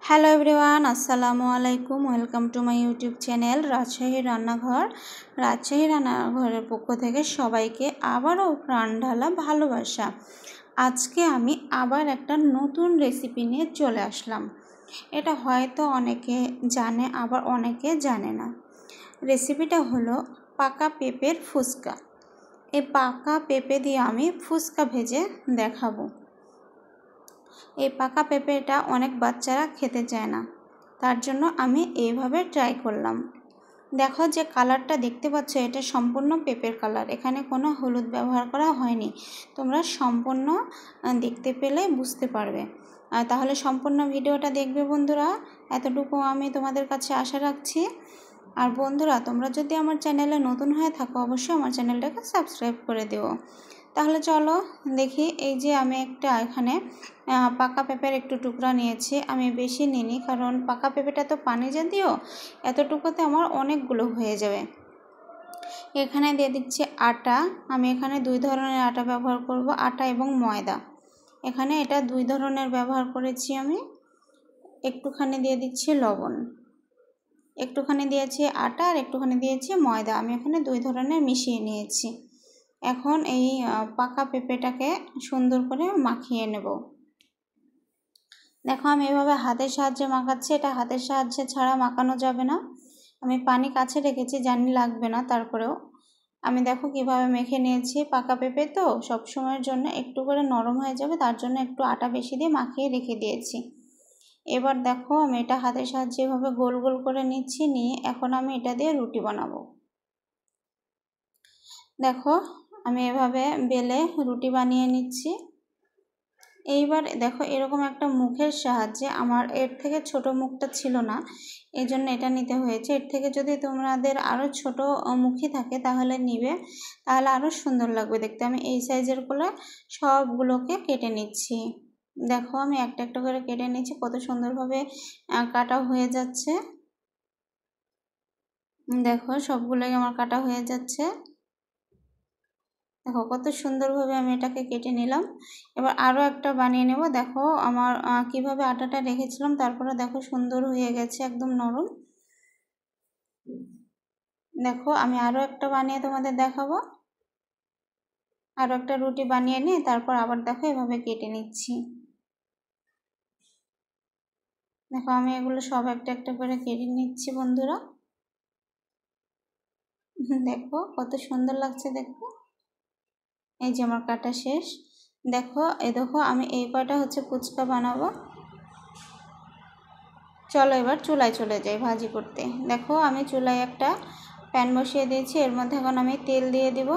Hello everyone, আসসালামু আলাইকুম। Welcome to my YouTube channel Rajshahi রান্নাঘর। রাজশাহী রান্নাঘরের পক্ষ থেকে সবাইকে আবারও প্রাণ ঢালা ভালোবাসা। আজকে আমি আবার একটা নতুন রেসিপি নিয়ে চলে আসলাম। এটা হয়তো অনেকে জানে, আবার অনেকে জানে না। রেসিপিটা হলো পাকা পেঁপের ফুচকা। এই পাকা পেঁপে দিয়ে আমি ফুচকা ভেজে দেখাবো। এই পাকা পেঁপেটা অনেক বাচ্চারা খেতে চায় না, তার জন্য আমি এইভাবে ট্রাই করলাম। দেখো যে কালারটা দেখতে পাচ্ছ, এটা সম্পূর্ণ পেঁপের কালার, এখানে কোনো হলুদ ব্যবহার করা হয়নি। তোমরা সম্পূর্ণ দেখতে পেলে বুঝতে পারবে। তাহলে সম্পূর্ণ ভিডিওটা দেখবে বন্ধুরা, এতটুকু আমি তোমাদের কাছে আশা রাখছি। আর বন্ধুরা, তোমরা যদি আমার চ্যানেলে নতুন হয়ে থাকো অবশ্যই আমার চ্যানেলটাকে সাবস্ক্রাইব করে দিও। তাহলে চলো দেখি। এই যে আমি একটা এখানে পাকা পেঁপের একটু টুকরা নিয়েছি, আমি বেশি নিইনি, কারণ পাকা পেঁপেটা তো পানি জাতীয়, এতটুকুতে আমার অনেকগুলো হয়ে যাবে। এখানে দিয়ে দিচ্ছি আটা। আমি এখানে দুই ধরনের আটা ব্যবহার করব, আটা এবং ময়দা। এখানে এটা দুই ধরনের ব্যবহার করেছি আমি। একটুখানি দিয়ে দিচ্ছি লবণ, একটুখানি দিয়েছি আটা আর একটুখানি দিয়েছি ময়দা। আমি এখানে দুই ধরনের মিশিয়ে নিয়েছি। এখন এই পাকা পেঁপেটাকে সুন্দর করে মাখিয়ে নেব। দেখো আমি এভাবে হাতের সাহায্যে মাখাচ্ছি, এটা হাতের সাহায্যে ছাড়া মাখানো যাবে না। আমি পানি কাছে রেখেছি, জানি লাগবে না, তারপরেও আমি দেখো কিভাবে মেখে নিয়েছি। পাকা পেঁপে তো সব সময়ের জন্য একটু করে নরম হয়ে যাবে, তার জন্য একটু আটা বেশি দিয়ে মাখিয়ে রেখে দিয়েছি। এবার দেখো আমি এটা হাতের সাহায্যে এভাবে গোল গোল করে নিচ্ছি, নিয়ে এখন আমি এটা দিয়ে রুটি বানাবো। দেখো আমি এভাবে বেলে রুটি বানিয়ে নিচ্ছি। এইবার দেখো এরকম একটা মুখের সাহায্যে, আমার এর থেকে ছোট মুখটা ছিল না, এই জন্য এটা নিতে হয়েছে। এর থেকে যদি তোমাদের আরও ছোট মুখী থাকে তাহলে নিবে, তাহলে আরও সুন্দর লাগবে দেখতে। আমি এই সাইজের করে সবগুলোকে কেটে নিচ্ছি। দেখো আমি একটা একটা করে কেটে নিচ্ছি, কত সুন্দরভাবে কাটা হয়ে যাচ্ছে। দেখো সবগুলোই আমার কাটা হয়ে যাচ্ছে। দেখো কত সুন্দরভাবে আমি এটাকে কেটে নিলাম। এবার আরও একটা বানিয়ে নেব। দেখো আমার কিভাবে আটাটা রেখেছিলাম, তারপরে দেখো সুন্দর হয়ে গেছে, একদম নরম। দেখো আমি আরও একটা বানিয়ে তোমাদের দেখাবো। আরও একটা রুটি বানিয়ে নিয়ে তারপর আবার দেখো এভাবে কেটে নিচ্ছি। দেখো আমি এগুলো সব একটা একটা করে কেটে নিচ্ছি বন্ধুরা। দেখো কত সুন্দর লাগছে দেখো। এই যে আমার কাটা শেষ। দেখো দেখো আমি এই কয়টা হচ্ছে ফুচকা বানাবো। চলো এবার চুলায় চলে যাই ভাজি করতে। দেখো আমি চুলায় একটা প্যান বসিয়ে দিয়েছি, এর মধ্যে এখন আমি তেল দিয়ে দিব।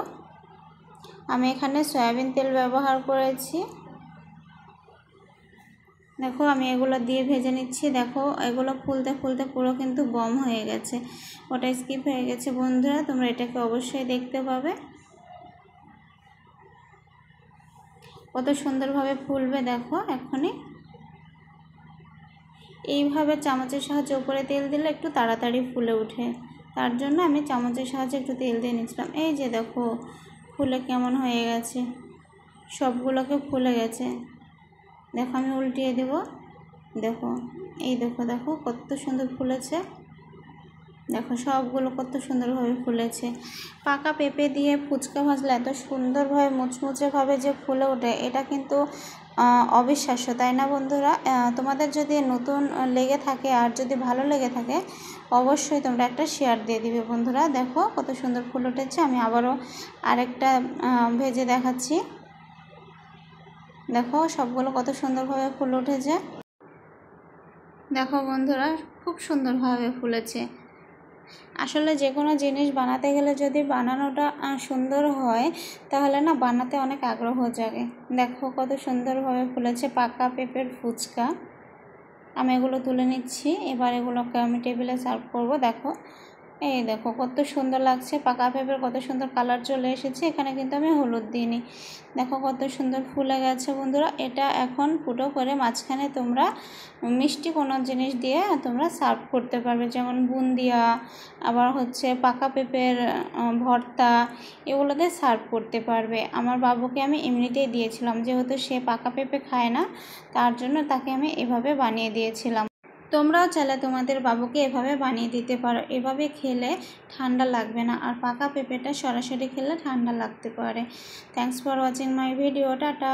আমি এখানে সয়াবিন তেল ব্যবহার করেছি। দেখো আমি এগুলো দিয়ে ভেজে নিচ্ছি। দেখো এগুলো ফুলতে ফুলতে পুরো কিন্তু গম হয়ে গেছে, ওটা স্কিপ হয়ে গেছে বন্ধুরা, তোমরা এটাকে অবশ্যই দেখতে পাবে কত সুন্দরভাবে ফুলবে। দেখো এখনই এইভাবে চামচের সাহায্যে উপরে তেল দিলে একটু তাড়াতাড়ি ফুলে ওঠে, তার জন্য আমি চামচের সাহায্যে একটু তেল দিয়ে নিচ্ছিলাম। এই যে দেখো ফুলে কেমন হয়ে গেছে, সবগুলোকে ফুলে গেছে। দেখো আমি উল্টিয়ে দেব। দেখো এই দেখো দেখো কত সুন্দর ফুলেছে। দেখো সবগুলো কত সুন্দরভাবে ফুলেছে। পাকা পেঁপে দিয়ে ফুচকা ভাজলে এত সুন্দরভাবে মুচমুচেভাবে যে ফুলে ওঠে, এটা কিন্তু অবিশ্বাস্য, তাই না বন্ধুরা? তোমাদের যদি নতুন লেগে থাকে আর যদি ভালো লেগে থাকে অবশ্যই তোমরা একটা শেয়ার দিয়ে দিবে বন্ধুরা। দেখো কত সুন্দর ফুল উঠেছে। আমি আবারও আরেকটা ভেজে দেখাচ্ছি। দেখো সবগুলো কত সুন্দরভাবে ফুল উঠেছে। দেখো বন্ধুরা খুব সুন্দরভাবে ফুলেছে। আসলে যে কোনো জিনিস বানাতে গেলে যদি বানানোটা সুন্দর হয় তাহলে না বানাতে অনেক আগ্রহ জাগে। দেখো কত সুন্দরভাবে ফুলেছে পাকা পেঁপের ফুচকা। আমি এগুলো তুলে নিচ্ছি, এবার এগুলোকে আমি টেবিলে সার্ভ করব। দেখো এই দেখো কত সুন্দর লাগছে, পাকা পেঁপের কত সুন্দর কালার চলে এসেছে। এখানে কিন্তু আমি হলুদ দিইনি। দেখো কত সুন্দর ফুলে গেছে বন্ধুরা। এটা এখন ফুটো করে মাঝখানে তোমরা মিষ্টি কোনো জিনিস দিয়ে তোমরা সার্ভ করতে পারবে, যেমন বুন্দিয়া, আবার হচ্ছে পাকা পেঁপের ভর্তা, এগুলো দিয়ে সার্ভ করতে পারবে। আমার বাবুকে আমি এমনিতেই দিয়েছিলাম, যেহেতু সে পাকা পেঁপে খায় না, তার জন্য তাকে আমি এভাবে বানিয়ে দিয়েছিলাম। তোমরাও চাইলে তোমাদের বাবুকে এভাবে বানিয়ে দিতে পারো। এভাবে খেলে ঠান্ডা লাগবে না, আর পাকা পেঁপেটা সরাসরি খেলে ঠান্ডা লাগতে পারে। Thanks for watching my video. Tata.